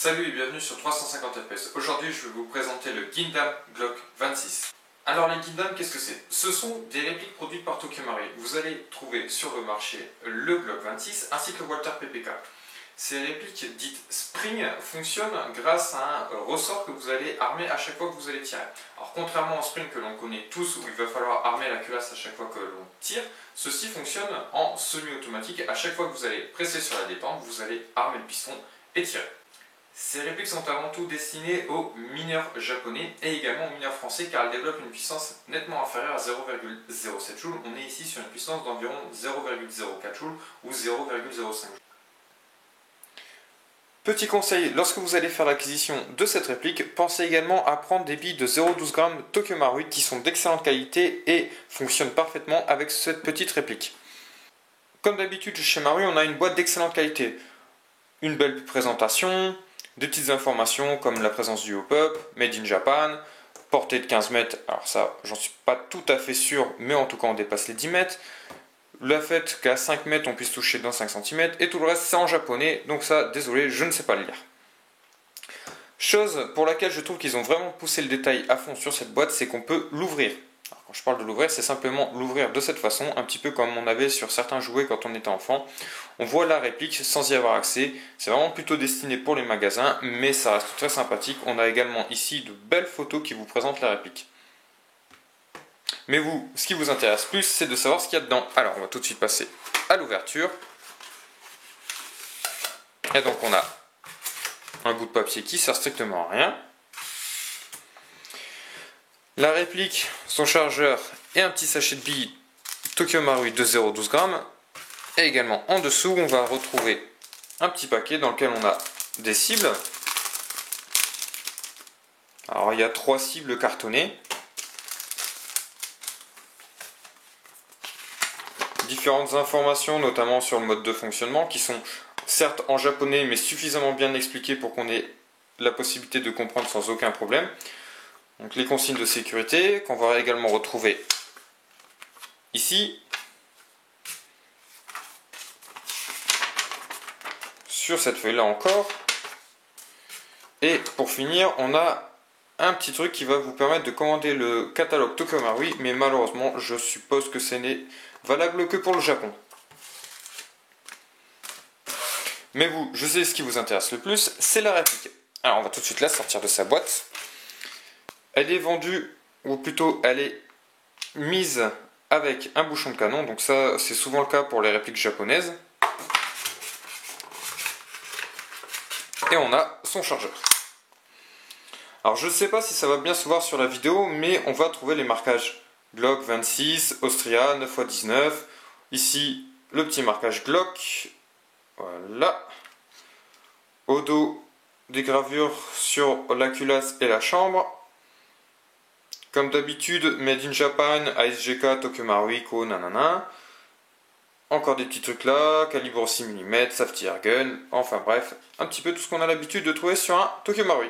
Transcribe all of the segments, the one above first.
Salut et bienvenue sur 350 FPS. Aujourd'hui je vais vous présenter le Gundam Glock 26. Alors les Gundam, qu'est-ce que c'est? Ce sont des répliques produites par Tokyo Marui. Vous allez trouver sur le marché le Glock 26 ainsi que le Walther PPK. Ces répliques dites Spring fonctionnent grâce à un ressort que vous allez armer à chaque fois que vous allez tirer. Alors contrairement au Spring que l'on connaît tous où il va falloir armer la culasse à chaque fois que l'on tire, ceci fonctionne en semi-automatique. À chaque fois que vous allez presser sur la détente, vous allez armer le piston et tirer. Ces répliques sont avant tout destinées aux mineurs japonais et également aux mineurs français car elles développent une puissance nettement inférieure à 0,07 joules. On est ici sur une puissance d'environ 0,04 joules ou 0,05 joules. Petit conseil, lorsque vous allez faire l'acquisition de cette réplique, pensez également à prendre des billes de 0,12 g Tokyo Marui qui sont d'excellente qualité et fonctionnent parfaitement avec cette petite réplique. Comme d'habitude chez Marui, on a une boîte d'excellente qualité. Une belle présentation, des petites informations comme la présence du hop-up, Made in Japan, portée de 15 mètres, alors ça j'en suis pas tout à fait sûr, mais en tout cas on dépasse les 10 mètres. Le fait qu'à 5 mètres on puisse toucher dans 5 cm, et tout le reste c'est en japonais, donc ça désolé je ne sais pas le lire. Chose pour laquelle je trouve qu'ils ont vraiment poussé le détail à fond sur cette boîte, c'est qu'on peut l'ouvrir. Quand je parle de l'ouvrir, c'est simplement l'ouvrir de cette façon, un petit peu comme on avait sur certains jouets quand on était enfant. On voit la réplique sans y avoir accès, c'est vraiment plutôt destiné pour les magasins, mais ça reste très sympathique. On a également ici de belles photos qui vous présentent la réplique. Mais vous, ce qui vous intéresse plus, c'est de savoir ce qu'il y a dedans. Alors, on va tout de suite passer à l'ouverture. Et donc, on a un bout de papier qui sert strictement à rien. La réplique, son chargeur et un petit sachet de billes Tokyo Marui de 0,12 g. Et également en dessous, on va retrouver un petit paquet dans lequel on a des cibles. Alors, il y a 3 cibles cartonnées. Différentes informations, notamment sur le mode de fonctionnement, qui sont certes en japonais, mais suffisamment bien expliquées pour qu'on ait la possibilité de comprendre sans aucun problème. Donc les consignes de sécurité, qu'on va également retrouver ici. Sur cette feuille-là encore. Et pour finir, on a un petit truc qui va vous permettre de commander le catalogue Tokyo Marui, mais malheureusement, je suppose que ce n'est valable que pour le Japon. Mais vous, je sais ce qui vous intéresse le plus, c'est la réplique. Alors on va tout de suite la sortir de sa boîte. Elle est vendue, ou plutôt elle est mise avec un bouchon de canon, donc ça c'est souvent le cas pour les répliques japonaises. Et on a son chargeur. Alors je ne sais pas si ça va bien se voir sur la vidéo, mais on va trouver les marquages Glock 26, Austria 9x19, ici le petit marquage Glock, voilà, au dos des gravures sur la culasse et la chambre, comme d'habitude Made in Japan, ASGK, Tokyo Marui, Ko, nanana, encore des petits trucs là, calibre 6 mm, safety air gun, enfin bref, un petit peu tout ce qu'on a l'habitude de trouver sur un Tokyo Marui.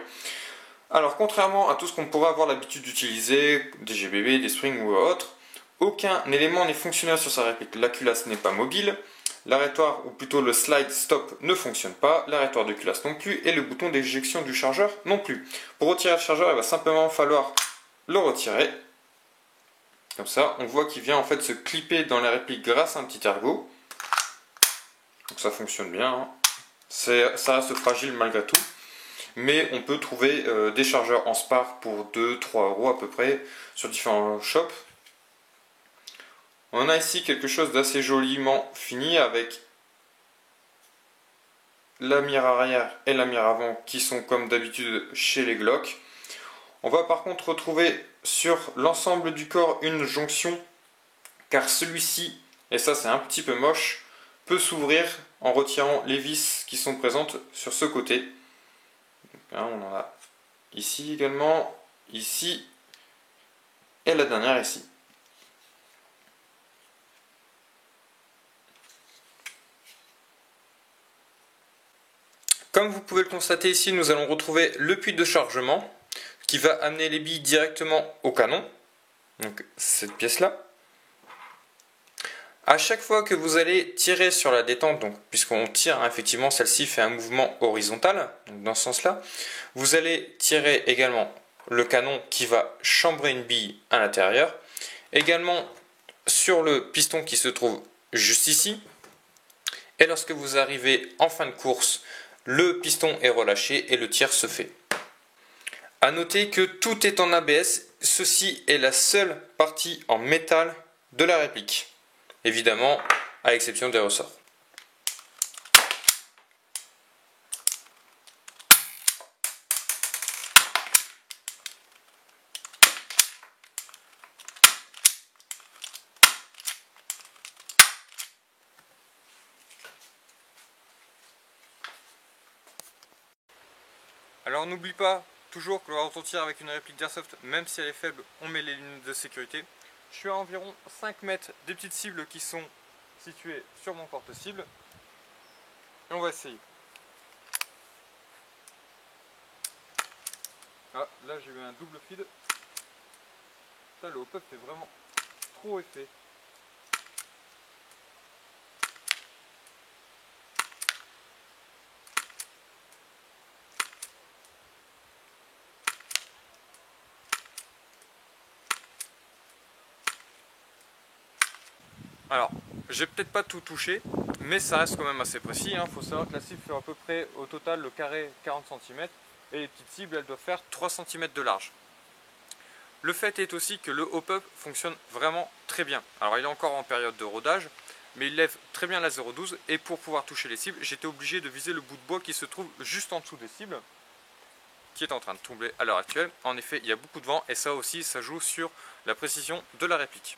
Alors, contrairement à tout ce qu'on pourrait avoir l'habitude d'utiliser, des GBB, des springs ou autres, aucun élément n'est fonctionnel sur sa réplique. La culasse n'est pas mobile, l'arrêtoire, ou plutôt le slide stop, ne fonctionne pas, l'arrêtoire de culasse non plus, et le bouton d'éjection du chargeur non plus. Pour retirer le chargeur, il va simplement falloir le retirer. Comme ça, on voit qu'il vient en fait se clipper dans la réplique grâce à un petit ergot. Donc ça fonctionne bien, hein. Ça reste fragile malgré tout. Mais on peut trouver des chargeurs en spare pour 2-3 € à peu près sur différents shops. On a ici quelque chose d'assez joliment fini avec la mire arrière et la mire avant qui sont comme d'habitude chez les Glock. On va par contre retrouver sur l'ensemble du corps une jonction car celui-ci, et ça c'est un petit peu moche, peut s'ouvrir en retirant les vis qui sont présentes sur ce côté. On en a ici également, ici, et la dernière ici. Comme vous pouvez le constater ici, nous allons retrouver le puits de chargement qui va amener les billes directement au canon. Donc cette pièce-là. À chaque fois que vous allez tirer sur la détente, donc puisqu'on tire, effectivement celle-ci fait un mouvement horizontal, donc dans ce sens-là, vous allez tirer également le canon qui va chambrer une bille à l'intérieur, également sur le piston qui se trouve juste ici, et lorsque vous arrivez en fin de course, le piston est relâché et le tir se fait. A noter que tout est en ABS, ceci est la seule partie en métal de la réplique. Évidemment, à l'exception des ressorts. Alors n'oublie pas toujours que lorsqu'on tire avec une réplique d'Airsoft, même si elle est faible, on met les lunettes de sécurité. Je suis à environ 5 mètres des petites cibles qui sont situées sur mon porte-cible. Et on va essayer. Ah, là j'ai eu un double feed. Putain, le hop-up fait vraiment trop effet. Alors, j'ai peut-être pas tout touché, mais ça reste quand même assez précis. Il faut savoir que la cible fait à peu près au total le carré 40 cm et les petites cibles elles doivent faire 3 cm de large. Le fait est aussi que le hop-up fonctionne vraiment très bien. Alors il est encore en période de rodage, mais il lève très bien la 0,12 et pour pouvoir toucher les cibles, j'étais obligé de viser le bout de bois qui se trouve juste en dessous des cibles, qui est en train de tomber à l'heure actuelle. En effet, il y a beaucoup de vent et ça aussi, ça joue sur la précision de la réplique.